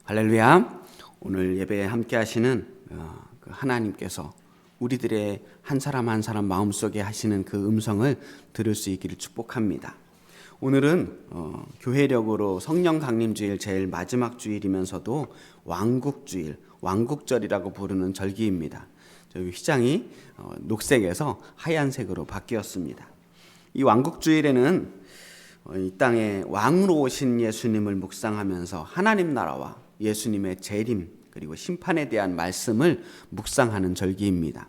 할렐루야. 오늘 예배에 함께 하시는 하나님께서 우리들의 한 사람 한 사람 마음속에 하시는 그 음성을 들을 수 있기를 축복합니다. 오늘은 교회력으로 성령 강림주일 제일 마지막 주일이면서도 왕국주일, 왕국절이라고 부르는 절기입니다. 저희 휘장이 녹색에서 하얀색으로 바뀌었습니다. 이 왕국주일에는 이 땅에 왕으로 오신 예수님을 묵상하면서 하나님 나라와 예수님의 재림 그리고 심판에 대한 말씀을 묵상하는 절기입니다.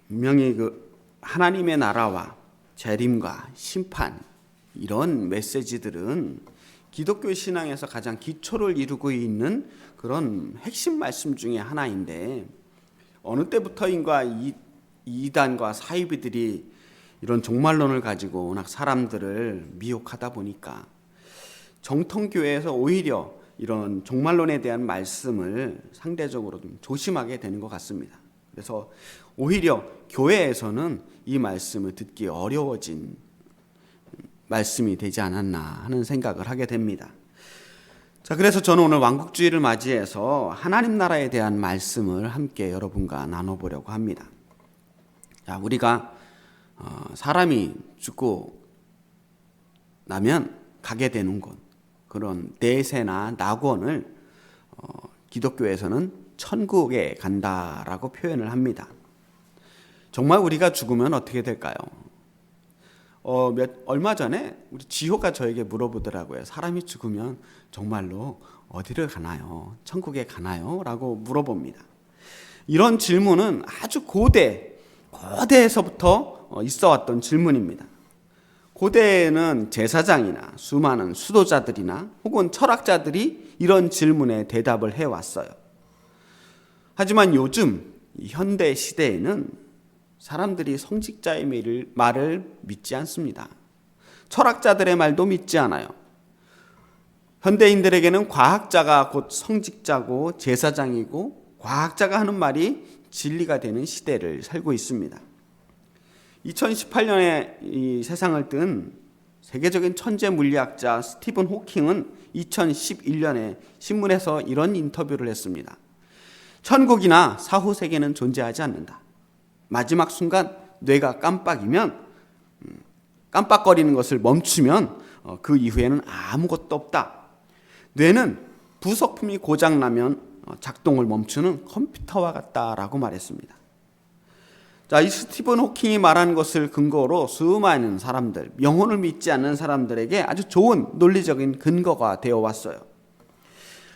분명히 그 하나님의 나라와 재림과 심판 이런 메시지들은 기독교 신앙에서 가장 기초를 이루고 있는 그런 핵심 말씀 중에 하나인데 어느 때부터인가 이단과 사이비들이 이런 종말론을 가지고 워낙 사람들을 미혹하다 보니까 정통교회에서 오히려 이런 종말론에 대한 말씀을 상대적으로 좀 조심하게 되는 것 같습니다. 그래서 오히려 교회에서는 이 말씀을 듣기 어려워진 말씀이 되지 않았나 하는 생각을 하게 됩니다. 자, 그래서 저는 오늘 왕국주의를 맞이해서 하나님 나라에 대한 말씀을 함께 여러분과 나눠보려고 합니다. 자, 우리가 사람이 죽고 나면 가게 되는 곳, 그런 내세나 낙원을 기독교에서는 천국에 간다라고 표현을 합니다. 정말 우리가 죽으면 어떻게 될까요? 얼마 전에 우리 지호가 저에게 물어보더라고요. 사람이 죽으면 정말로 어디를 가나요? 천국에 가나요? 라고 물어봅니다. 이런 질문은 아주 고대에서부터 있어 왔던 질문입니다. 고대에는 제사장이나 수많은 수도자들이나 혹은 철학자들이 이런 질문에 대답을 해왔어요. 하지만 요즘 현대 시대에는 사람들이 성직자의 말을 믿지 않습니다. 철학자들의 말도 믿지 않아요. 현대인들에게는 과학자가 곧 성직자고 제사장이고 과학자가 하는 말이 진리가 되는 시대를 살고 있습니다. 2018년에 이 세상을 뜬 세계적인 천재 물리학자 스티븐 호킹은 2011년에 신문에서 이런 인터뷰를 했습니다. 천국이나 사후 세계는 존재하지 않는다. 마지막 순간 뇌가 깜빡거리는 것을 멈추면 그 이후에는 아무것도 없다. 뇌는 부속품이 고장나면 작동을 멈추는 컴퓨터와 같다라고 말했습니다. 자, 이 스티븐 호킹이 말한 것을 근거로 수많은 사람들, 영혼을 믿지 않는 사람들에게 아주 좋은 논리적인 근거가 되어 왔어요.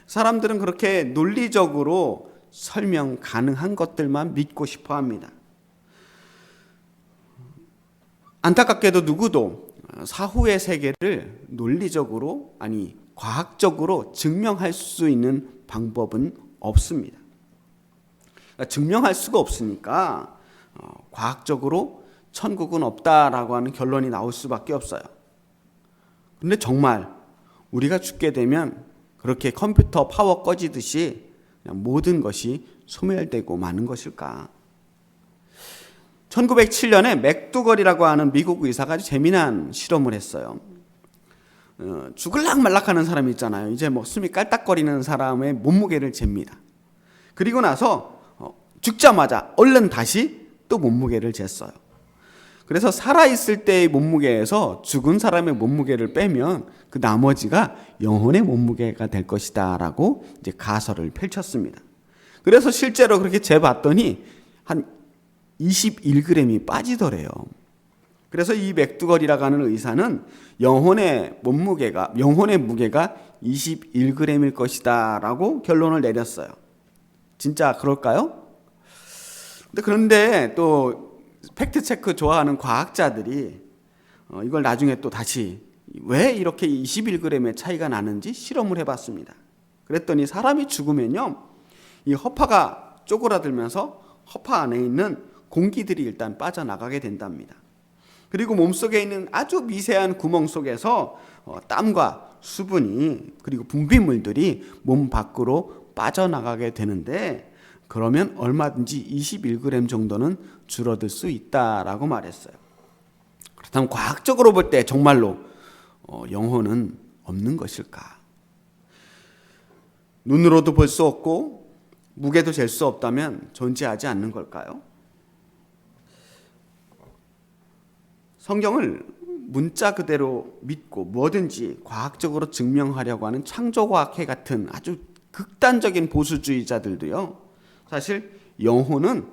사람들은 그렇게 논리적으로 설명 가능한 것들만 믿고 싶어 합니다. 안타깝게도 누구도 사후의 세계를 논리적으로, 아니 과학적으로 증명할 수 있는 방법은 없습니다. 그러니까 증명할 수가 없으니까 과학적으로 천국은 없다라고 하는 결론이 나올 수밖에 없어요. 그런데 정말 우리가 죽게 되면 그렇게 컴퓨터 파워 꺼지듯이 그냥 모든 것이 소멸되고 마는 것일까? 1907년에 맥두걸이라고 하는 미국 의사가 아주 재미난 실험을 했어요. 죽을락 말락하는 사람이 있잖아요. 이제 뭐 숨이 깔딱거리는 사람의 몸무게를 잽니다. 그리고 나서 죽자마자 얼른 다시 또 몸무게를 쟀어요. 그래서 살아있을 때의 몸무게에서 죽은 사람의 몸무게를 빼면 그 나머지가 영혼의 몸무게가 될 것이다 라고 이제 가설을 펼쳤습니다. 그래서 실제로 그렇게 재봤더니 한 21g이 빠지더래요. 그래서 이 맥두걸이라고 하는 의사는 영혼의 무게가 21g일 것이다 라고 결론을 내렸어요. 진짜 그럴까요? 그런데 또 팩트체크 좋아하는 과학자들이 이걸 나중에 또 다시 왜 이렇게 21g의 차이가 나는지 실험을 해봤습니다. 그랬더니 사람이 죽으면요, 이 허파가 쪼그라들면서 허파 안에 있는 공기들이 일단 빠져나가게 된답니다. 그리고 몸속에 있는 아주 미세한 구멍 속에서 땀과 수분이 그리고 분비물들이 몸 밖으로 빠져나가게 되는데 그러면 얼마든지 21g 정도는 줄어들 수 있다라고 말했어요. 그렇다면 과학적으로 볼 때 정말로 영혼은 없는 것일까? 눈으로도 볼 수 없고 무게도 잴 수 없다면 존재하지 않는 걸까요? 성경을 문자 그대로 믿고 뭐든지 과학적으로 증명하려고 하는 창조과학회 같은 아주 극단적인 보수주의자들도요, 사실 영혼은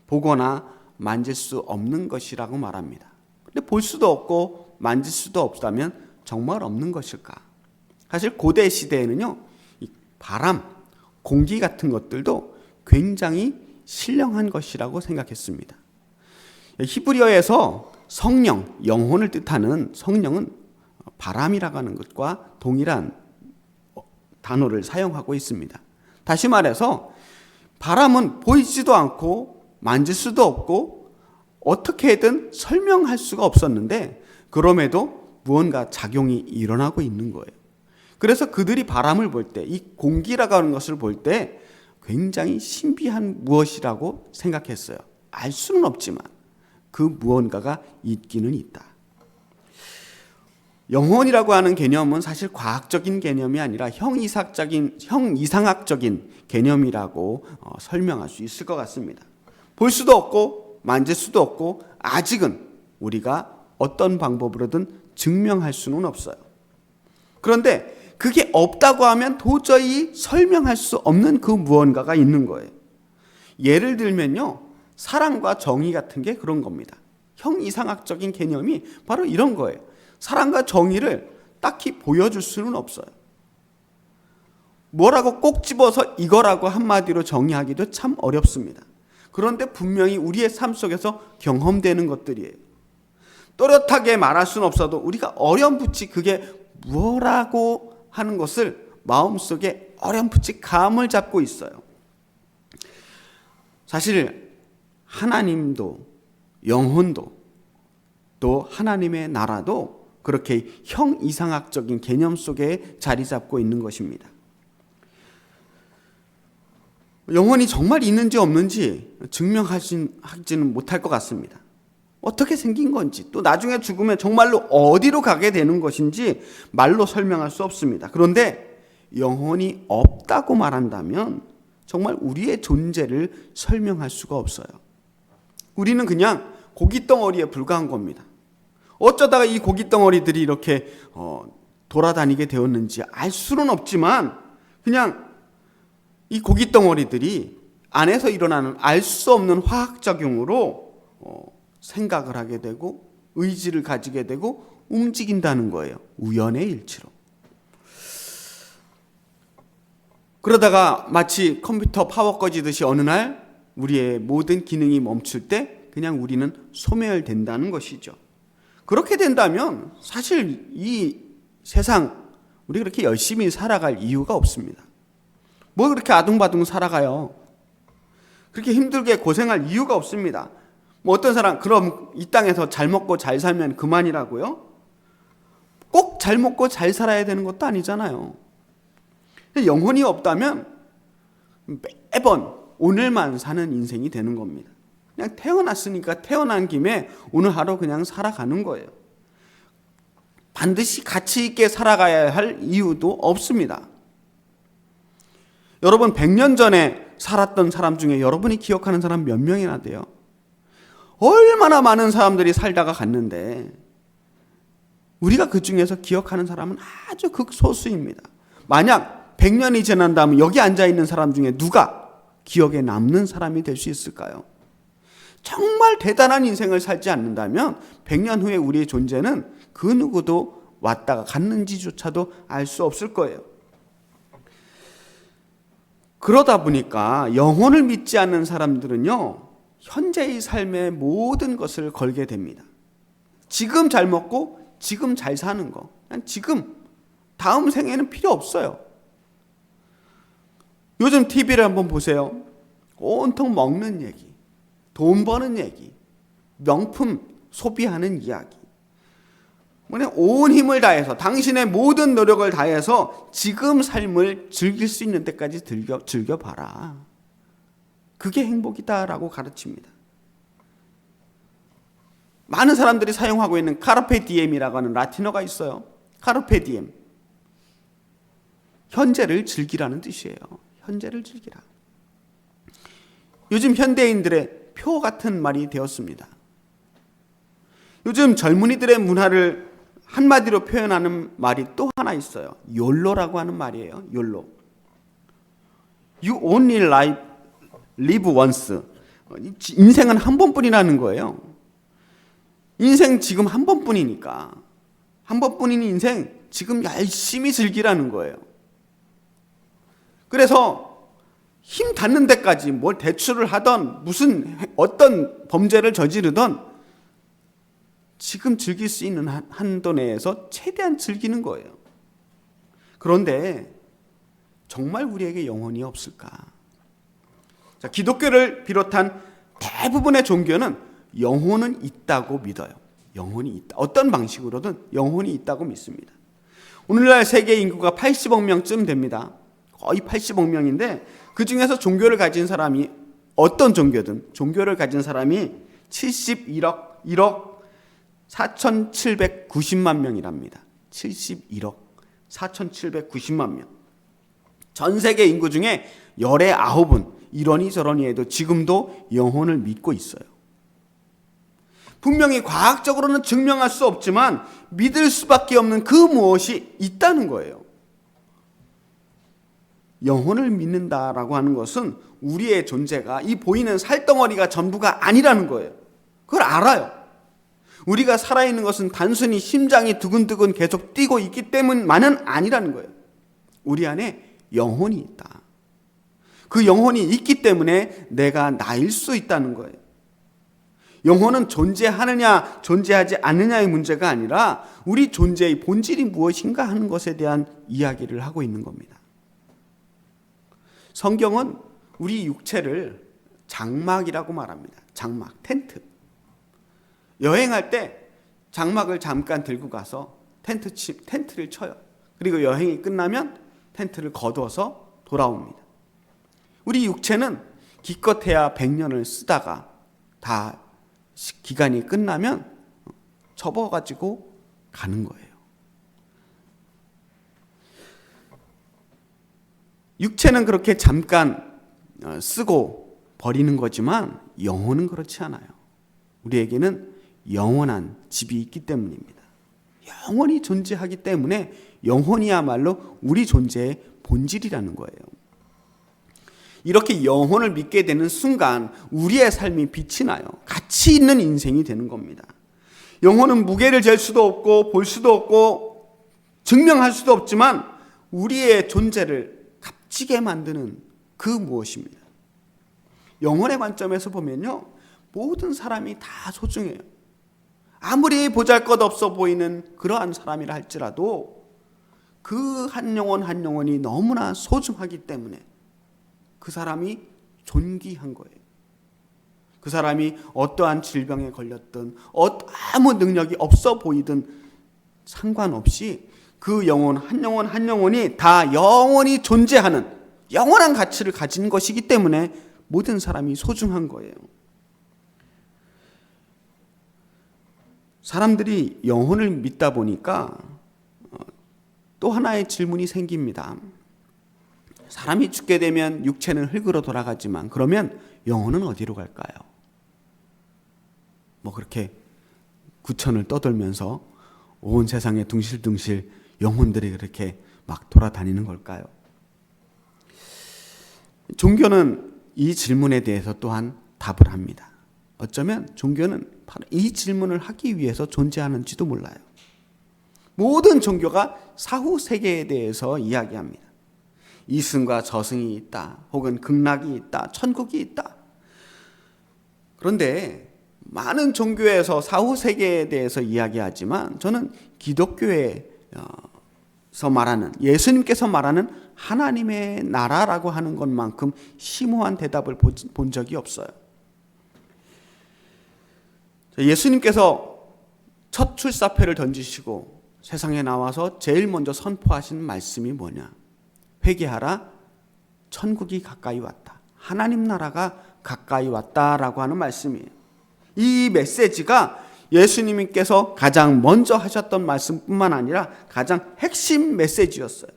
보거나 만질 수 없는 것이라고 말합니다. 근데 볼 수도 없고 만질 수도 없다면 정말 없는 것일까? 사실 고대 시대에는요, 이 바람, 공기 같은 것들도 굉장히 신령한 것이라고 생각했습니다. 히브리어에서 성령, 영혼을 뜻하는 성령은 바람이라고 하는 것과 동일한 단어를 사용하고 있습니다. 다시 말해서 바람은 보이지도 않고 만질 수도 없고 어떻게든 설명할 수가 없었는데 그럼에도 무언가 작용이 일어나고 있는 거예요. 그래서 그들이 바람을 볼 때, 이 공기라고 하는 것을 볼 때 굉장히 신비한 무엇이라고 생각했어요. 알 수는 없지만 그 무언가가 있기는 있다. 영혼이라고 하는 개념은 사실 과학적인 개념이 아니라 형이상학적인 개념이라고 설명할 수 있을 것 같습니다. 볼 수도 없고 만질 수도 없고 아직은 우리가 어떤 방법으로든 증명할 수는 없어요. 그런데 그게 없다고 하면 도저히 설명할 수 없는 그 무언가가 있는 거예요. 예를 들면요, 사랑과 정의 같은 게 그런 겁니다. 형이상학적인 개념이 바로 이런 거예요. 사랑과 정의를 딱히 보여줄 수는 없어요. 뭐라고 꼭 집어서 이거라고 한마디로 정의하기도 참 어렵습니다. 그런데 분명히 우리의 삶 속에서 경험되는 것들이에요. 또렷하게 말할 수는 없어도 우리가 어렴풋이 그게 뭐라고 하는 것을 마음속에 어렴풋이 감을 잡고 있어요. 사실 하나님도 영혼도 또 하나님의 나라도 그렇게 형이상학적인 개념 속에 자리 잡고 있는 것입니다. 영혼이 정말 있는지 없는지 증명하지는 못할 것 같습니다. 어떻게 생긴 건지, 또 나중에 죽으면 정말로 어디로 가게 되는 것인지 말로 설명할 수 없습니다. 그런데 영혼이 없다고 말한다면 정말 우리의 존재를 설명할 수가 없어요. 우리는 그냥 고깃덩어리에 불과한 겁니다. 어쩌다가 이 고깃덩어리들이 이렇게 돌아다니게 되었는지 알 수는 없지만 그냥 이 고깃덩어리들이 안에서 일어나는 알 수 없는 화학작용으로 생각을 하게 되고 의지를 가지게 되고 움직인다는 거예요. 우연의 일치로. 그러다가 마치 컴퓨터 파워 꺼지듯이 어느 날 우리의 모든 기능이 멈출 때 그냥 우리는 소멸된다는 것이죠. 그렇게 된다면 사실 이 세상 우리 그렇게 열심히 살아갈 이유가 없습니다. 뭐 그렇게 아둥바둥 살아가요. 그렇게 힘들게 고생할 이유가 없습니다. 뭐 어떤 사람 그럼 이 땅에서 잘 먹고 잘 살면 그만이라고요? 꼭 잘 먹고 잘 살아야 되는 것도 아니잖아요. 영혼이 없다면 매번 오늘만 사는 인생이 되는 겁니다. 그냥 태어났으니까 태어난 김에 오늘 하루 그냥 살아가는 거예요. 반드시 가치 있게 살아가야 할 이유도 없습니다. 여러분 100년 전에 살았던 사람 중에 여러분이 기억하는 사람 몇 명이나 돼요? 얼마나 많은 사람들이 살다가 갔는데 우리가 그 중에서 기억하는 사람은 아주 극소수입니다. 만약 100년이 지난다면 여기 앉아있는 사람 중에 누가 기억에 남는 사람이 될 수 있을까요? 정말 대단한 인생을 살지 않는다면 100년 후에 우리의 존재는 그 누구도 왔다가 갔는지조차도 알 수 없을 거예요. 그러다 보니까 영혼을 믿지 않는 사람들은요, 현재의 삶의 모든 것을 걸게 됩니다. 지금 잘 먹고 지금 잘 사는 거, 그냥 지금 다음 생에는 필요 없어요. 요즘 TV를 한번 보세요. 온통 먹는 얘기, 돈 버는 얘기, 명품 소비하는 이야기. 그냥 온 힘을 다해서 당신의 모든 노력을 다해서 지금 삶을 즐길 수 있는 때까지 즐겨봐라. 그게 행복이다라고 가르칩니다. 많은 사람들이 사용하고 있는 카르페 디엠이라고 하는 라틴어가 있어요. 카르페 디엠. 현재를 즐기라는 뜻이에요. 현재를 즐기라. 요즘 현대인들의 표 같은 말이 되었습니다. 요즘 젊은이들의 문화를 한마디로 표현하는 말이 또 하나 있어요. 욜로라고 하는 말이에요. 욜로. You only live once. 인생은 한 번뿐이라는 거예요. 인생 지금 한 번뿐이니까. 한 번뿐인 인생 지금 열심히 즐기라는 거예요. 그래서 힘 닿는 데까지 뭘 대출을 하던 무슨 어떤 범죄를 저지르던 지금 즐길 수 있는 한도 내에서 최대한 즐기는 거예요. 그런데 정말 우리에게 영혼이 없을까? 자, 기독교를 비롯한 대부분의 종교는 영혼은 있다고 믿어요. 영혼이 있다. 어떤 방식으로든 영혼이 있다고 믿습니다. 오늘날 세계 인구가 80억 명쯤 됩니다. 거의 80억 명인데 그 중에서 종교를 가진 사람이 어떤 종교든 종교를 가진 사람이 71억 4,790만 명이랍니다. 71억 4,790만 명. 전 세계 인구 중에 열의 9은 이러니 저러니 해도 지금도 영혼을 믿고 있어요. 분명히 과학적으로는 증명할 수 없지만 믿을 수밖에 없는 그 무엇이 있다는 거예요. 영혼을 믿는다라고 하는 것은 우리의 존재가 이 보이는 살덩어리가 전부가 아니라는 거예요. 그걸 알아요. 우리가 살아있는 것은 단순히 심장이 두근두근 계속 뛰고 있기 때문만은 아니라는 거예요. 우리 안에 영혼이 있다. 그 영혼이 있기 때문에 내가 나일 수 있다는 거예요. 영혼은 존재하느냐 존재하지 않느냐의 문제가 아니라 우리 존재의 본질이 무엇인가 하는 것에 대한 이야기를 하고 있는 겁니다. 성경은 우리 육체를 장막이라고 말합니다. 장막, 텐트. 여행할 때 장막을 잠깐 들고 가서 텐트를 쳐요. 그리고 여행이 끝나면 텐트를 거둬서 돌아옵니다. 우리 육체는 기껏해야 100년을 쓰다가 다 기간이 끝나면 접어가지고 가는 거예요. 육체는 그렇게 잠깐 쓰고 버리는 거지만 영혼은 그렇지 않아요. 우리에게는 영원한 집이 있기 때문입니다. 영원히 존재하기 때문에 영혼이야말로 우리 존재의 본질이라는 거예요. 이렇게 영혼을 믿게 되는 순간 우리의 삶이 빛이 나요. 가치 있는 인생이 되는 겁니다. 영혼은 무게를 잴 수도 없고 볼 수도 없고 증명할 수도 없지만 우리의 존재를 값지게 만드는 그 무엇입니다. 영혼의 관점에서 보면요, 모든 사람이 다 소중해요. 아무리 보잘것없어 보이는 그러한 사람이라 할지라도 그 한 영혼 한 영혼이 너무나 소중하기 때문에 그 사람이 존귀한 거예요. 그 사람이 어떠한 질병에 걸렸든 아무 능력이 없어 보이든 상관없이 그 영혼 한 영혼이 다 영원히 존재하는 영원한 가치를 가진 것이기 때문에 모든 사람이 소중한 거예요. 사람들이 영혼을 믿다 보니까 또 하나의 질문이 생깁니다. 사람이 죽게 되면 육체는 흙으로 돌아가지만 그러면 영혼은 어디로 갈까요? 뭐 그렇게 구천을 떠돌면서 온 세상에 둥실둥실 영혼들이 그렇게 막 돌아다니는 걸까요? 종교는 이 질문에 대해서 또한 답을 합니다. 어쩌면 종교는 바로 이 질문을 하기 위해서 존재하는지도 몰라요. 모든 종교가 사후 세계에 대해서 이야기합니다. 이승과 저승이 있다, 혹은 극락이 있다, 천국이 있다. 그런데 많은 종교에서 사후 세계에 대해서 이야기하지만 저는 기독교에서 말하는, 예수님께서 말하는 하나님의 나라라고 하는 것만큼 심오한 대답을 본 적이 없어요. 예수님께서 첫 출사표를 던지시고 세상에 나와서 제일 먼저 선포하신 말씀이 뭐냐? 회개하라, 천국이 가까이 왔다. 하나님 나라가 가까이 왔다라고 하는 말씀이에요. 이 메시지가 예수님께서 가장 먼저 하셨던 말씀뿐만 아니라 가장 핵심 메시지였어요.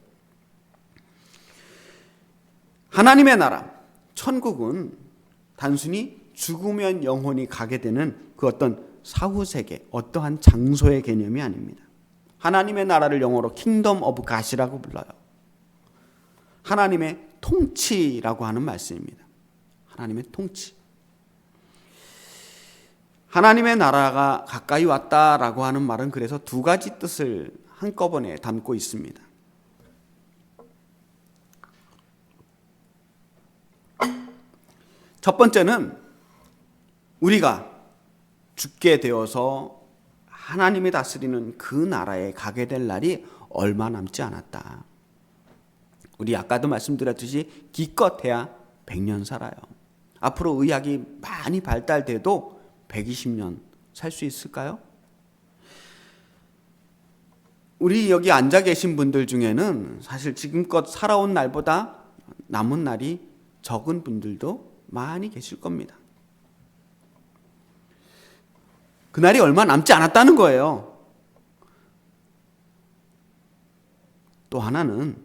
하나님의 나라, 천국은 단순히 죽으면 영혼이 가게 되는 그 어떤 사후세계, 어떠한 장소의 개념이 아닙니다. 하나님의 나라를 영어로 킹덤 오브 갓이라고 불러요. 하나님의 통치라고 하는 말씀입니다. 하나님의 통치. 하나님의 나라가 가까이 왔다라고 하는 말은 그래서 두 가지 뜻을 한꺼번에 담고 있습니다. 첫 번째는 우리가 죽게 되어서 하나님이 다스리는 그 나라에 가게 될 날이 얼마 남지 않았다. 우리 아까도 말씀드렸듯이 기껏해야 100년 살아요. 앞으로 의학이 많이 발달돼도 120년 살 수 있을까요? 우리 여기 앉아 계신 분들 중에는 사실 지금껏 살아온 날보다 남은 날이 적은 분들도 많이 계실 겁니다. 그날이 얼마 남지 않았다는 거예요. 또 하나는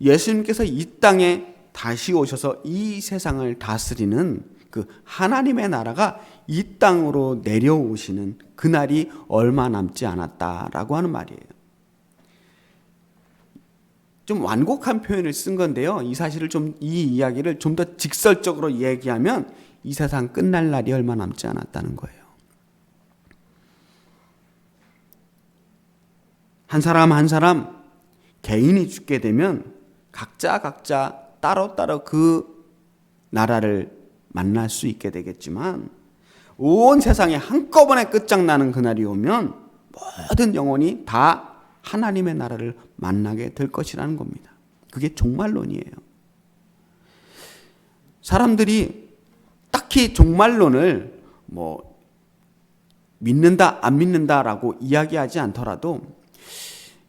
예수님께서 이 땅에 다시 오셔서 이 세상을 다스리는 그 하나님의 나라가 이 땅으로 내려오시는 그날이 얼마 남지 않았다라고 하는 말이에요. 좀 완곡한 표현을 쓴 건데요. 이 이야기를 좀 더 직설적으로 얘기하면 이 세상 끝날 날이 얼마 남지 않았다는 거예요. 한 사람 한 사람 개인이 죽게 되면 각자 따로따로 그 나라를 만날 수 있게 되겠지만 온 세상에 한꺼번에 끝장나는 그날이 오면 모든 영혼이 다 하나님의 나라를 만나게 될 것이라는 겁니다. 그게 종말론이에요. 사람들이 딱히 종말론을 믿는다 안 믿는다라고 이야기하지 않더라도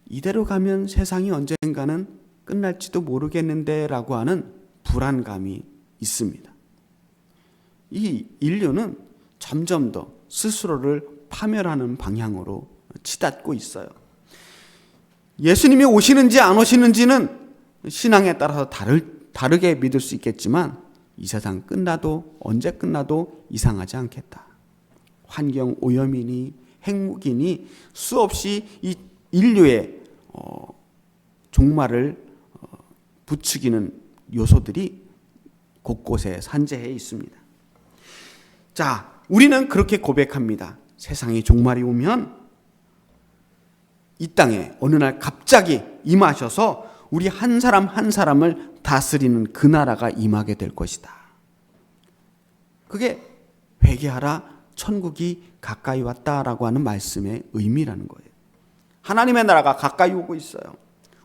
이대로 가면 세상이 언젠가는 끝날지도 모르겠는데 라고 하는 불안감이 있습니다. 이 인류는 점점 더 스스로를 파멸하는 방향으로 치닫고 있어요. 예수님이 오시는지 안 오시는지는 신앙에 따라서 다르게 믿을 수 있겠지만 이 세상 끝나도 언제 끝나도 이상하지 않겠다. 환경 오염이니 핵무기니 수없이 이 인류의 종말을 부추기는 요소들이 곳곳에 산재해 있습니다. 자, 우리는 그렇게 고백합니다. 세상의 종말이 오면 이 땅에 어느 날 갑자기 임하셔서 우리 한 사람 한 사람을 다스리는 그 나라가 임하게 될 것이다. 그게 회개하라 천국이 가까이 왔다라고 하는 말씀의 의미라는 거예요. 하나님의 나라가 가까이 오고 있어요.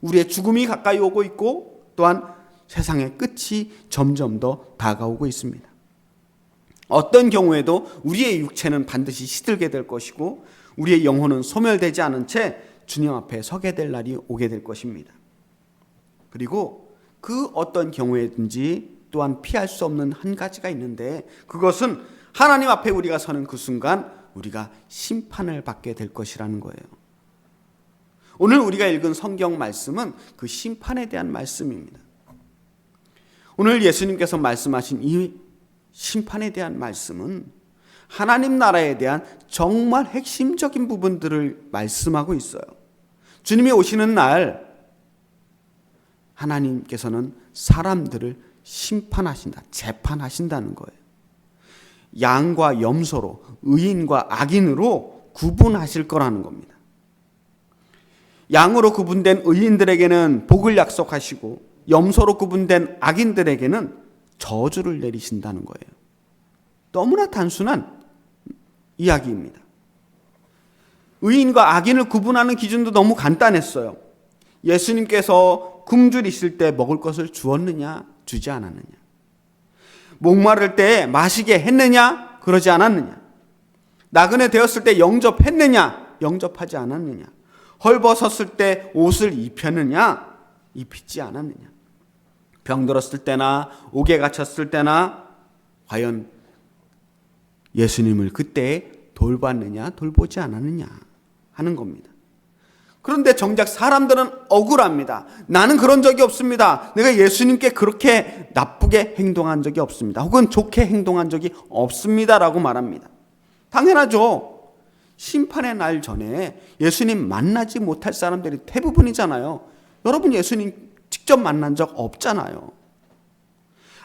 우리의 죽음이 가까이 오고 있고 또한 세상의 끝이 점점 더 다가오고 있습니다. 어떤 경우에도 우리의 육체는 반드시 시들게 될 것이고 우리의 영혼은 소멸되지 않은 채 주님 앞에 서게 될 날이 오게 될 것입니다. 그리고 그 어떤 경우에든지 또한 피할 수 없는 한 가지가 있는데 그것은 하나님 앞에 우리가 서는 그 순간 우리가 심판을 받게 될 것이라는 거예요. 오늘 우리가 읽은 성경 말씀은 그 심판에 대한 말씀입니다. 오늘 예수님께서 말씀하신 이 심판에 대한 말씀은 하나님 나라에 대한 정말 핵심적인 부분들을 말씀하고 있어요. 주님이 오시는 날 하나님께서는 사람들을 심판하신다, 재판하신다는 거예요. 양과 염소로, 의인과 악인으로 구분하실 거라는 겁니다. 양으로 구분된 의인들에게는 복을 약속하시고 염소로 구분된 악인들에게는 저주를 내리신다는 거예요. 너무나 단순한 이야기입니다. 의인과 악인을 구분하는 기준도 너무 간단했어요. 예수님께서 굶주리실 때 먹을 것을 주었느냐, 주지 않았느냐. 목마를 때 마시게 했느냐, 그러지 않았느냐. 나그네 되었을 때 영접했느냐, 영접하지 않았느냐. 헐벗었을 때 옷을 입혔느냐, 입히지 않았느냐. 병들었을 때나 옥에 갇혔을 때나 과연 예수님을 그때 돌봤느냐, 돌보지 않았느냐 하는 겁니다. 그런데 정작 사람들은 억울합니다. 나는 그런 적이 없습니다. 내가 예수님께 그렇게 나쁘게 행동한 적이 없습니다. 혹은 좋게 행동한 적이 없습니다라고 말합니다. 당연하죠. 심판의 날 전에 예수님 만나지 못할 사람들이 대부분이잖아요. 여러분 예수님 직접 만난 적 없잖아요.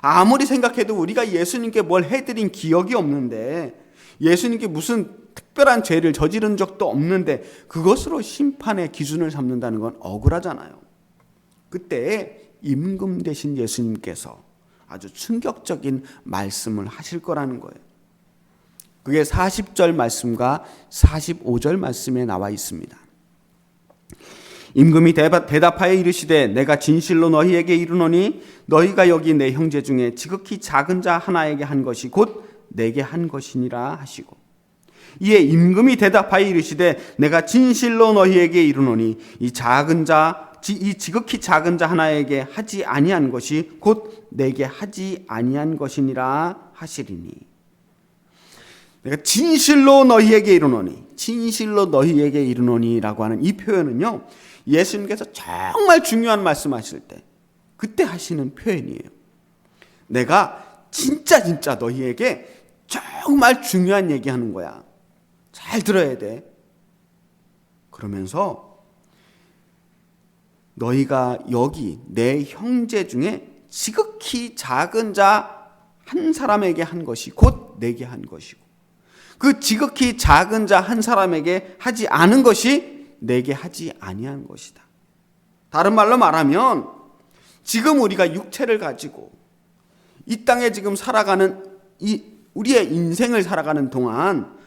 아무리 생각해도 우리가 예수님께 뭘 해드린 기억이 없는데, 예수님께 무슨 특별한 죄를 저지른 적도 없는데 그것으로 심판의 기준을 삼는다는 건 억울하잖아요. 그때 임금 되신 예수님께서 아주 충격적인 말씀을 하실 거라는 거예요. 그게 40절 말씀과 45절 말씀에 나와 있습니다. 임금이 대답하여 이르시되 내가 진실로 너희에게 이르노니 너희가 여기 내 형제 중에 지극히 작은 자 하나에게 한 것이 곧 내게 한 것이니라 하시고, 이에 임금이 대답하여 이르시되 내가 진실로 너희에게 이르노니 이 지극히 작은 자 하나에게 하지 아니한 것이 곧 내게 하지 아니한 것이니라 하시리니. 내가 진실로 너희에게 이르노니, 진실로 너희에게 이르노니라고 하는 이 표현은요, 예수님께서 정말 중요한 말씀하실 때 그때 하시는 표현이에요. 내가 진짜 너희에게 정말 중요한 얘기하는 거야. 잘 들어야 돼. 그러면서 너희가 여기 내 형제 중에 지극히 작은 자 한 사람에게 한 것이 곧 내게 한 것이고, 그 지극히 작은 자 한 사람에게 하지 않은 것이 내게 하지 아니한 것이다. 다른 말로 말하면 지금 우리가 육체를 가지고 이 땅에 지금 살아가는 우리의 인생을 살아가는 동안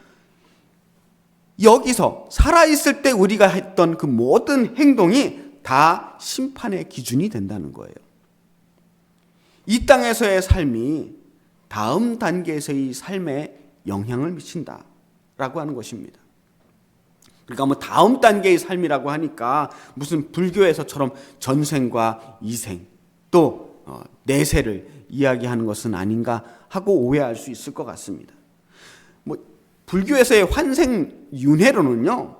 여기서 살아있을 때 우리가 했던 그 모든 행동이 다 심판의 기준이 된다는 거예요. 이 땅에서의 삶이 다음 단계에서의 삶에 영향을 미친다라고 하는 것입니다. 그러니까 뭐 다음 단계의 삶이라고 하니까 무슨 불교에서처럼 전생과 이생 또 내세를 이야기하는 것은 아닌가 하고 오해할 수 있을 것 같습니다. 뭐 불교에서의 환생윤회론은요,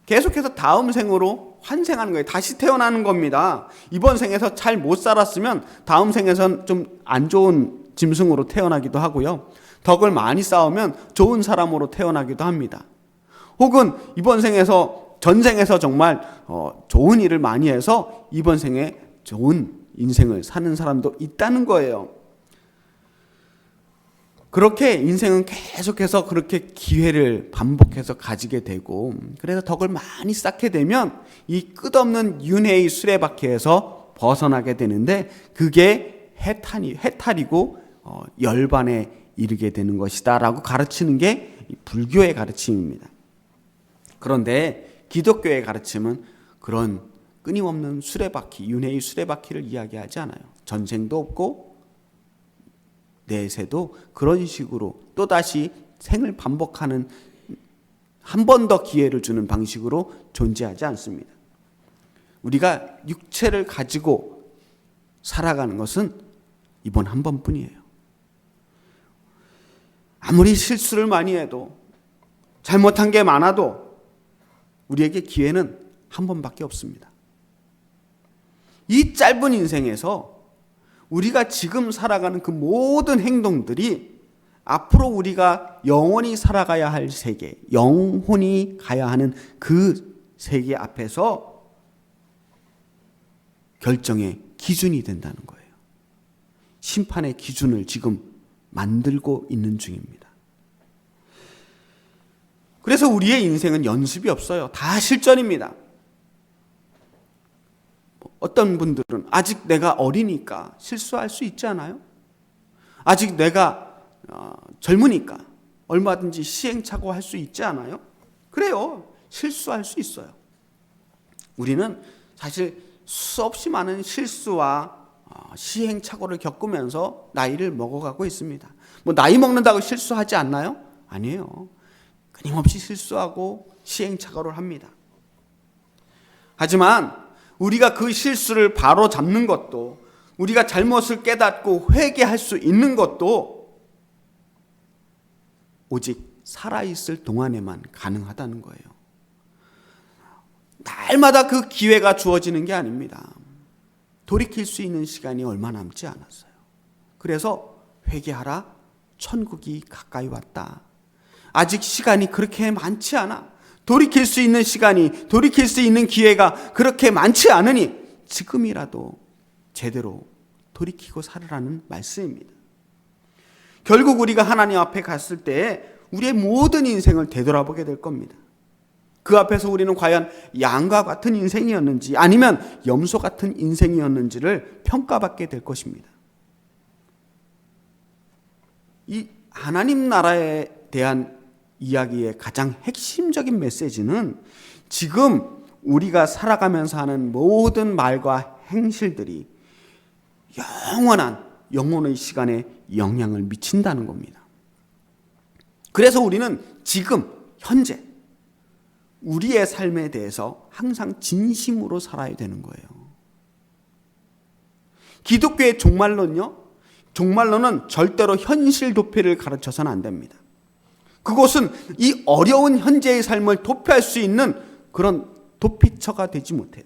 계속해서 다음 생으로 환생하는 거예요. 다시 태어나는 겁니다. 이번 생에서 잘 못 살았으면 다음 생에선 좀 안 좋은 짐승으로 태어나기도 하고요. 덕을 많이 쌓으면 좋은 사람으로 태어나기도 합니다. 혹은 이번 생에서 전생에서 정말 좋은 일을 많이 해서 이번 생에 좋은 인생을 사는 사람도 있다는 거예요. 그렇게 인생은 계속해서 그렇게 기회를 반복해서 가지게 되고, 그래서 덕을 많이 쌓게 되면 이 끝없는 윤회의 수레바퀴에서 벗어나게 되는데, 그게 해탈이고 열반에 이르게 되는 것이다 라고 가르치는 게 불교의 가르침입니다. 그런데 기독교의 가르침은 그런 끊임없는 수레바퀴, 윤회의 수레바퀴를 이야기하지 않아요. 전생도 없고 내세도 그런 식으로 또다시 생을 반복하는, 한 번 더 기회를 주는 방식으로 존재하지 않습니다. 우리가 육체를 가지고 살아가는 것은 이번 한 번뿐이에요. 아무리 실수를 많이 해도, 잘못한 게 많아도 우리에게 기회는 한 번밖에 없습니다. 이 짧은 인생에서 우리가 지금 살아가는 그 모든 행동들이 앞으로 우리가 영원히 살아가야 할 세계, 영혼이 가야 하는 그 세계 앞에서 결정의 기준이 된다는 거예요. 심판의 기준을 지금 만들고 있는 중입니다. 그래서 우리의 인생은 연습이 없어요. 다 실전입니다. 어떤 분들은 아직 내가 어리니까 실수할 수 있지 않아요? 아직 내가 젊으니까 얼마든지 시행착오할 수 있지 않아요? 그래요. 실수할 수 있어요. 우리는 사실 수없이 많은 실수와 시행착오를 겪으면서 나이를 먹어가고 있습니다. 뭐 나이 먹는다고 실수하지 않나요? 아니에요. 끊임없이 실수하고 시행착오를 합니다. 하지만 우리가 그 실수를 바로 잡는 것도, 우리가 잘못을 깨닫고 회개할 수 있는 것도 오직 살아있을 동안에만 가능하다는 거예요. 날마다 그 기회가 주어지는 게 아닙니다. 돌이킬 수 있는 시간이 얼마 남지 않았어요. 그래서 회개하라, 천국이 가까이 왔다. 아직 시간이 그렇게 많지 않아. 돌이킬 수 있는 시간이, 돌이킬 수 있는 기회가 그렇게 많지 않으니 지금이라도 제대로 돌이키고 살으라는 말씀입니다. 결국 우리가 하나님 앞에 갔을 때 우리의 모든 인생을 되돌아보게 될 겁니다. 그 앞에서 우리는 과연 양과 같은 인생이었는지 아니면 염소 같은 인생이었는지를 평가받게 될 것입니다. 이 하나님 나라에 대한 이야기의 가장 핵심적인 메시지는 지금 우리가 살아가면서 하는 모든 말과 행실들이 영원한 영혼의 시간에 영향을 미친다는 겁니다. 그래서 우리는 지금 현재 우리의 삶에 대해서 항상 진심으로 살아야 되는 거예요. 기독교의 종말론은 절대로 현실 도피를 가르쳐서는 안 됩니다. 그것은 이 어려운 현재의 삶을 도피할 수 있는 그런 도피처가 되지 못해요.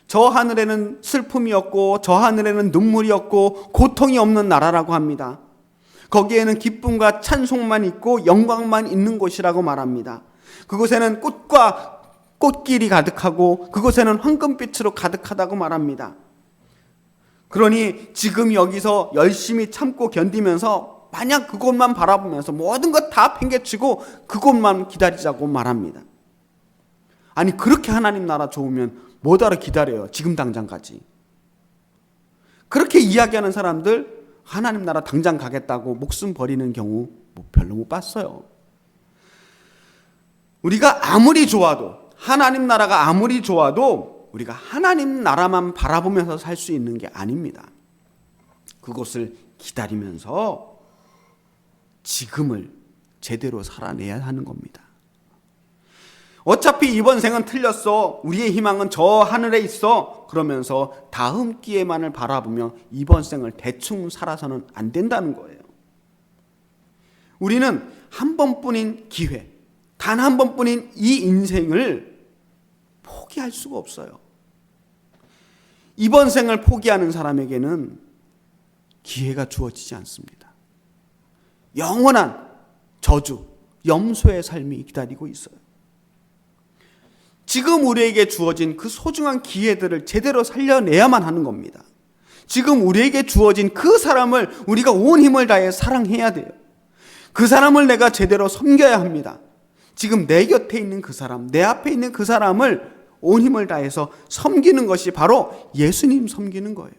저 하늘에는 슬픔이 없고 저 하늘에는 눈물이 없고 고통이 없는 나라라고 합니다. 거기에는 기쁨과 찬송만 있고 영광만 있는 곳이라고 말합니다. 그곳에는 꽃과 꽃길이 가득하고 그곳에는 황금빛으로 가득하다고 말합니다. 그러니 지금 여기서 열심히 참고 견디면서 마냥 그곳만 바라보면서 모든 것 다 팽개치고 그곳만 기다리자고 말합니다. 아니 그렇게 하나님 나라 좋으면 뭐하러 기다려요? 지금 당장까지. 그렇게 이야기하는 사람들 하나님 나라 당장 가겠다고 목숨 버리는 경우 별로 못 봤어요. 우리가 아무리 좋아도 하나님 나라가 아무리 좋아도 우리가 하나님 나라만 바라보면서 살 수 있는 게 아닙니다. 그것을 기다리면서 지금을 제대로 살아내야 하는 겁니다. 어차피 이번 생은 틀렸어. 우리의 희망은 저 하늘에 있어. 그러면서 다음 기회만을 바라보며 이번 생을 대충 살아서는 안 된다는 거예요. 우리는 한 번뿐인 기회, 단 한 번뿐인 이 인생을 포기할 수가 없어요. 이번 생을 포기하는 사람에게는 기회가 주어지지 않습니다. 영원한 저주, 염소의 삶이 기다리고 있어요. 지금 우리에게 주어진 그 소중한 기회들을 제대로 살려내야만 하는 겁니다. 지금 우리에게 주어진 그 사람을 우리가 온 힘을 다해 사랑해야 돼요. 그 사람을 내가 제대로 섬겨야 합니다. 지금 내 곁에 있는 그 사람, 내 앞에 있는 그 사람을 온 힘을 다해서 섬기는 것이 바로 예수님 섬기는 거예요.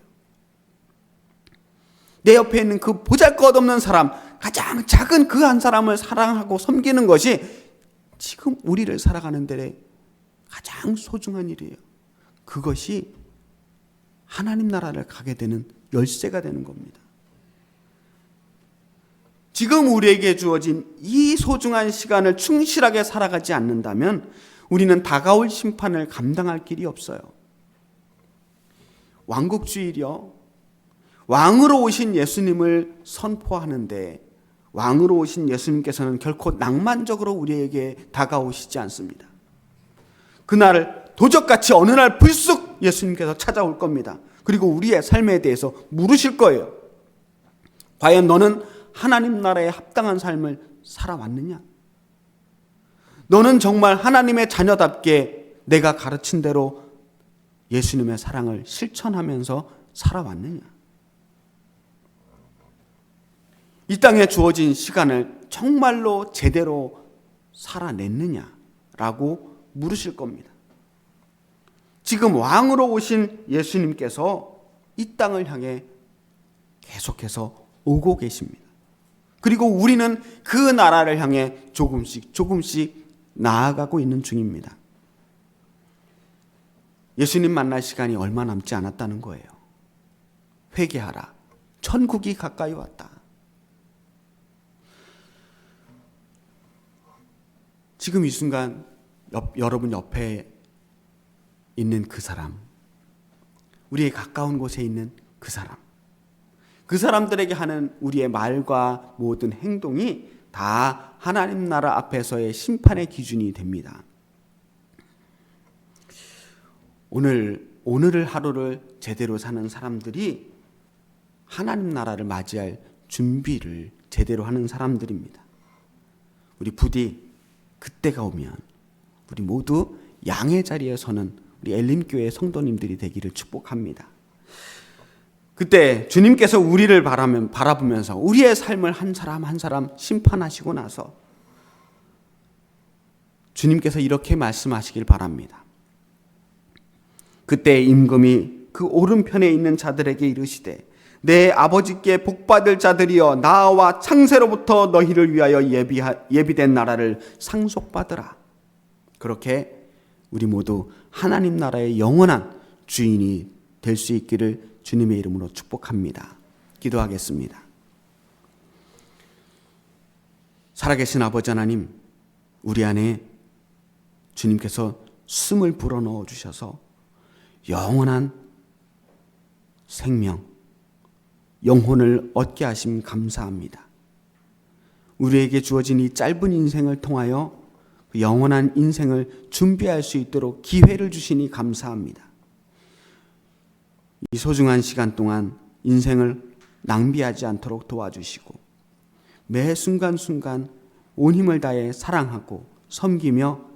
내 옆에 있는 그 보잘것없는 사람, 가장 작은 그 한 사람을 사랑하고 섬기는 것이 지금 우리를 살아가는 데 가장 소중한 일이에요. 그것이 하나님 나라를 가게 되는 열쇠가 되는 겁니다. 지금 우리에게 주어진 이 소중한 시간을 충실하게 살아가지 않는다면 우리는 다가올 심판을 감당할 길이 없어요. 왕국주의요. 왕으로 오신 예수님을 선포하는데 왕으로 오신 예수님께서는 결코 낭만적으로 우리에게 다가오시지 않습니다. 그날을 도적같이 어느 날 불쑥 예수님께서 찾아올 겁니다. 그리고 우리의 삶에 대해서 물으실 거예요. 과연 너는 하나님 나라에 합당한 삶을 살아왔느냐? 너는 정말 하나님의 자녀답게 내가 가르친 대로 예수님의 사랑을 실천하면서 살아왔느냐? 이 땅에 주어진 시간을 정말로 제대로 살아냈느냐라고 물으실 겁니다. 지금 왕으로 오신 예수님께서 이 땅을 향해 계속해서 오고 계십니다. 그리고 우리는 그 나라를 향해 조금씩 나아가고 있는 중입니다. 예수님 만날 시간이 얼마 남지 않았다는 거예요. 회개하라. 천국이 가까이 왔다. 지금 이 순간 여러분 옆에 있는 그 사람, 우리의 가까운 곳에 있는 그 사람, 그 사람들에게 하는 우리의 말과 모든 행동이 다 하나님 나라 앞에서의 심판의 기준이 됩니다. 오늘을 하루를 제대로 사는 사람들이 하나님 나라를 맞이할 준비를 제대로 하는 사람들입니다. 우리 부디 그때가 오면 우리 모두 양의 자리에 서는 우리 엘림교회 성도님들이 되기를 축복합니다. 그때 주님께서 우리를 바라보면서 우리의 삶을 한 사람 한 사람 심판하시고 나서 주님께서 이렇게 말씀하시길 바랍니다. 그때 임금이 그 오른편에 있는 자들에게 이르시되 내 아버지께 복받을 자들이여 나와 창세로부터 너희를 위하여 예비된 나라를 상속받으라. 그렇게 우리 모두 하나님 나라의 영원한 주인이 될 수 있기를 주님의 이름으로 축복합니다. 기도하겠습니다. 살아계신 아버지 하나님, 우리 안에 주님께서 숨을 불어넣어 주셔서 영원한 생명, 영혼을 얻게 하심 감사합니다. 우리에게 주어진 이 짧은 인생을 통하여 영원한 인생을 준비할 수 있도록 기회를 주시니 감사합니다. 이 소중한 시간 동안 인생을 낭비하지 않도록 도와주시고 매 순간순간 온 힘을 다해 사랑하고 섬기며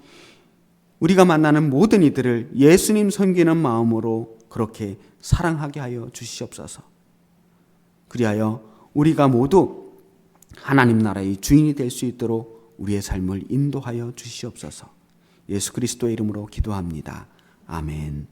우리가 만나는 모든 이들을 예수님 섬기는 마음으로 그렇게 사랑하게 하여 주시옵소서. 그리하여 우리가 모두 하나님 나라의 주인이 될 수 있도록 우리의 삶을 인도하여 주시옵소서. 예수 그리스도의 이름으로 기도합니다. 아멘.